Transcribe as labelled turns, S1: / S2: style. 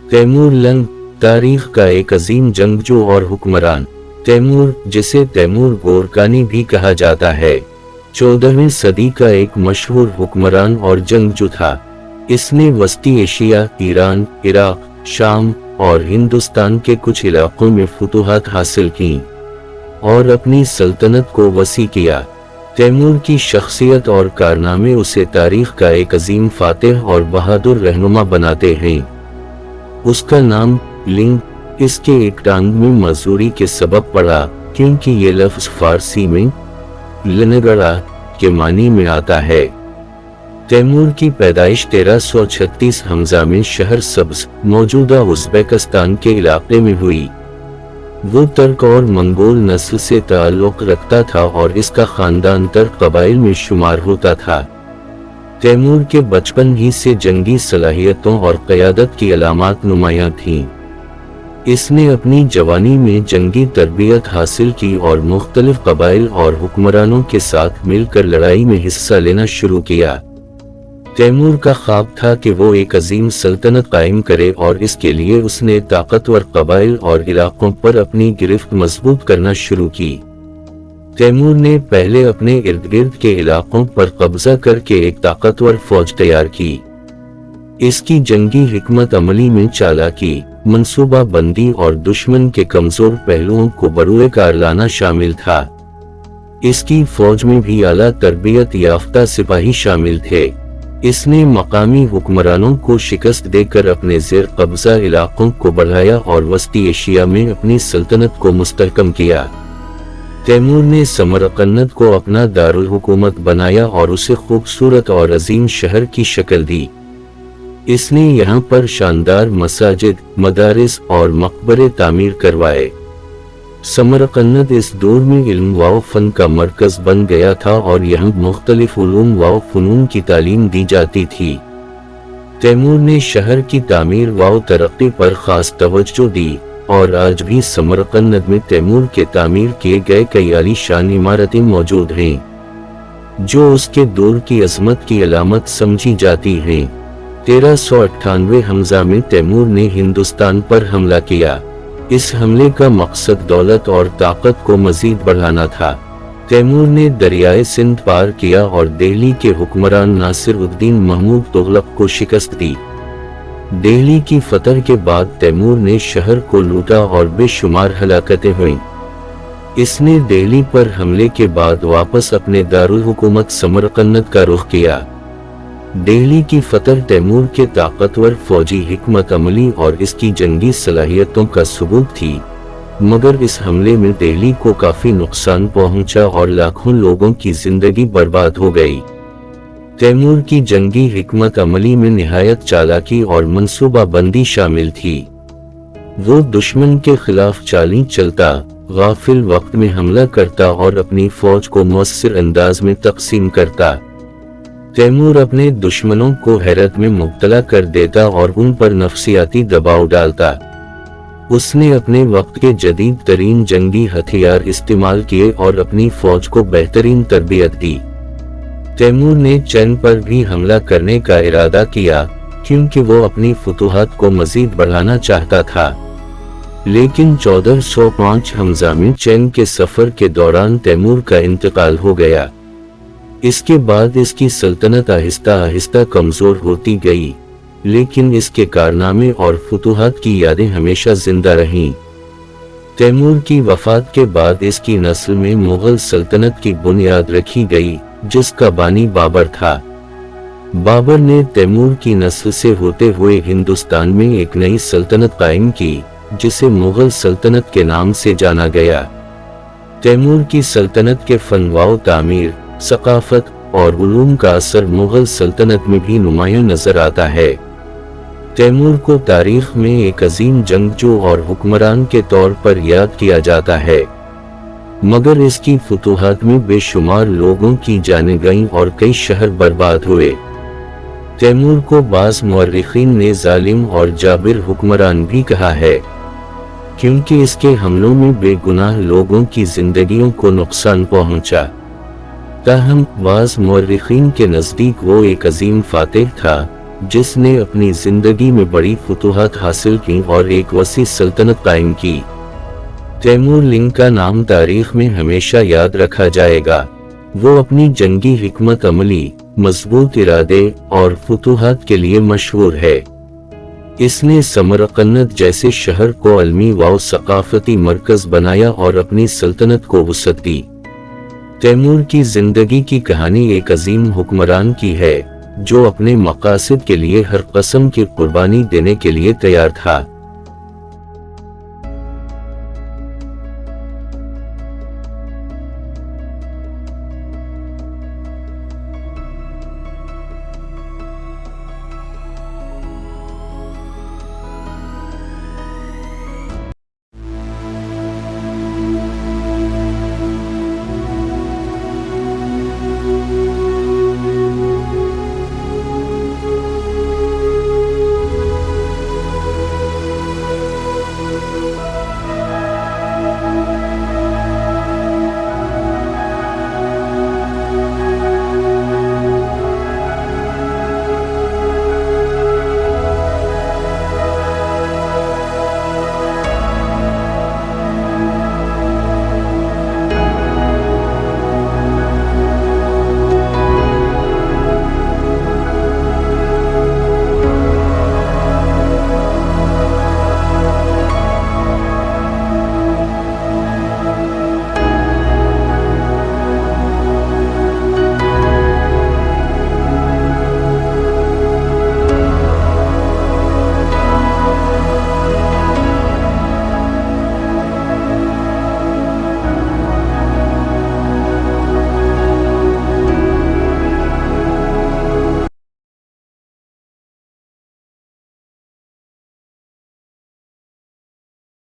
S1: Taimur lung, तारीख का एक अजीम जंगजू और हुक्मरान। तैमूर, जिसे तैमूर गोरकानी भी कहा जाता है, 14वीं सदी का एक मशहूर हुक्मरान और जंगजू था। इसने वस्ती एशिया, ईरान, इराक, शाम और हिंदुस्तान के कुछ इलाकों में फतूहात हासिल की और अपनी सल्तनत को वसी किया। तैमूर की शख्सियत और कारनामे उसे तारीख का एक अजीम फातिह और बहादुर रहनुमा बनाते हैं। उसका नाम लिंग इसके एक टांग में मजदूरी के सबब पड़ा, क्योंकि ये लफ्ज फारसी में लनगड़ा के मानी में आता है। तैमूर की पैदाइश 1336 हमजा में शहर सब्ज, मौजूदा उज़्बेकिस्तान के इलाके में हुई। वो तुर्क और मंगोल नस्ल से ताल्लुक़ रखता था और इसका ख़ानदान तुर्क कबाइल में शुमार होता था। तैमूर के बचपन ही से जंगी सलाहियतों और क़यादत की अलामात नुमायां थीं। इसने अपनी जवानी में जंगी तरबियत हासिल की और मुख्तलिफ कबाइल और हुक्मरानों के साथ मिलकर लड़ाई में हिस्सा लेना शुरू किया। तैमूर का ख्वाब था कि वो एक अजीम सल्तनत कायम करे और इसके लिए उसने ताकतवर कबाइल और इलाकों पर अपनी गिरफ्त मजबूत करना शुरू की। तैमूर ने पहले अपने इर्द गिर्द के इलाकों पर कब्जा करके एक ताकतवर फौज तैयार की। इसकी जंगी हिकमत अमली में चालाकी, मंसूबा बंदी और दुश्मन के कमजोर पहलुओं को बरूए कार लाना शामिल था। इसकी फौज में भी आला तरबियत याफ्ता सिपाही शामिल थे। इसने मकामी हुक्मरानों को शिकस्त देकर अपने ज़ेर कब्जा इलाकों को बढ़ाया और वस्ती एशिया में अपनी सल्तनत को मुस्तहकम किया। तैमूर ने समरकंद को अपना दारुल हुकूमत बनाया और उसे खूबसूरत और अजीम शहर की शक्ल दी। इसने यहाँ पर शानदार मसाजिद, मदारिस और मकबरे तामीर करवाए। समरकंद इस दौर में इल्म व फन का मरकज बन गया था और यहाँ मुख्तलिफ उलूम व फ़नून की तालीम दी जाती थी। तैमूर ने शहर की तामीर व तरक्की पर खास तवज्जो दी और आज भी समरकंद में तैमूर के तामीर किए गए कई आलीशान इमारतें मौजूद हैं, जो उसके दौर की अजमत की अलामत समझी जाती हैं। 1398 हमजा में तैमूर ने हिंदुस्तान पर हमला किया। इस हमले का मकसद दौलत और ताकत को मजीद बढ़ाना था। तैमूर ने दरियाए सिंध पार किया और दिल्ली के हुक्मरान नासिर उद्दीन महमूद तुगलक को शिकस्त दी। दिल्ली की फतह के बाद तैमूर ने शहर को लूटा और बेशुमार हलाकतें हुईं। इसने दिल्ली पर हमले के बाद वापस अपने दारुल हुकूमत समरकंद का रुख किया। दिल्ली की फतह तैमूर के ताकतवर फौजी हिकमत अमली और इसकी जंगी सलाहियतों का सबूत थी, मगर इस हमले में दिल्ली को काफी नुकसान पहुंचा और लाखों लोगों की जिंदगी बर्बाद हो गई। तैमूर की जंगी हिकमत अमली में निहायत चालाकी और मंसूबा बंदी शामिल थी। वो दुश्मन के खिलाफ चालें चलता, गाफिल वक्त में हमला करता और अपनी फौज को मौसर अंदाज में तकसीम करता। तैमूर अपने दुश्मनों को हैरत में मुब्तला कर देता और उन पर नफसियाती दबाव डालता। उसने अपने वक्त के जदीद तरीन जंगी हथियार इस्तेमाल किए और अपनी फौज को बेहतरीन तरबियत दी। तैमूर ने चैन पर भी हमला करने का इरादा किया, क्योंकि वो अपनी फतूहात को मजीद बढ़ाना चाहता था। लेकिन 1405 हमजा में चैन के सफर के दौरान तैमूर का इंतकाल हो गया। इसके बाद इसकी सल्तनत आहिस्ता आहिस्ता कमजोर होती गई, लेकिन इसके कारनामे और फतूहात की यादें हमेशा जिंदा रहीं। तैमूर की वफात के बाद इसकी नस्ल में मुगल सल्तनत की बुनियाद रखी गई, जिसका बानी बाबर था। बाबर ने तैमूर की नस्ल से होते हुए हिंदुस्तान में एक नई सल्तनत कायम की, जिसे मुगल सल्तनत के नाम से जाना गया। तैमूर की सल्तनत के फन व तामीर, सकाफत और उलूम का असर मुगल सल्तनत में भी नुमायां नजर आता है। तैमूर को तारीख में एक अजीम जंगजू और हुक्मरान के तौर पर याद किया जाता है, मगर इसकी फतूहात में बेशुमार लोगों की जानें गईं और कई शहर बर्बाद हुए। तैमूर को बाज़ मुअर्रिखीन ने जालिम और जाबिर हुक्मरान भी कहा है, क्योंकि इसके हमलों में बेगुनाह लोगों की जिंदगियों को नुकसान पहुंचा। ताहम बाज़ मुअर्रिखीन के नज़दीक वो एक अजीम फातिह था, جس نے اپنی زندگی میں بڑی فتوحات حاصل کی اور ایک وسیع سلطنت قائم کی۔ تیمور لنگ کا نام تاریخ میں ہمیشہ یاد رکھا جائے گا۔ وہ اپنی جنگی حکمت عملی، مضبوط ارادے اور فتوحات کے لیے مشہور ہے۔ اس نے سمرقند جیسے شہر کو علمی و ثقافتی مرکز بنایا اور اپنی سلطنت کو وسعت دی۔ تیمور کی زندگی کی کہانی ایک عظیم حکمران کی ہے جو اپنے مقاصد کے لیے ہر قسم کی قربانی دینے کے لیے تیار تھا۔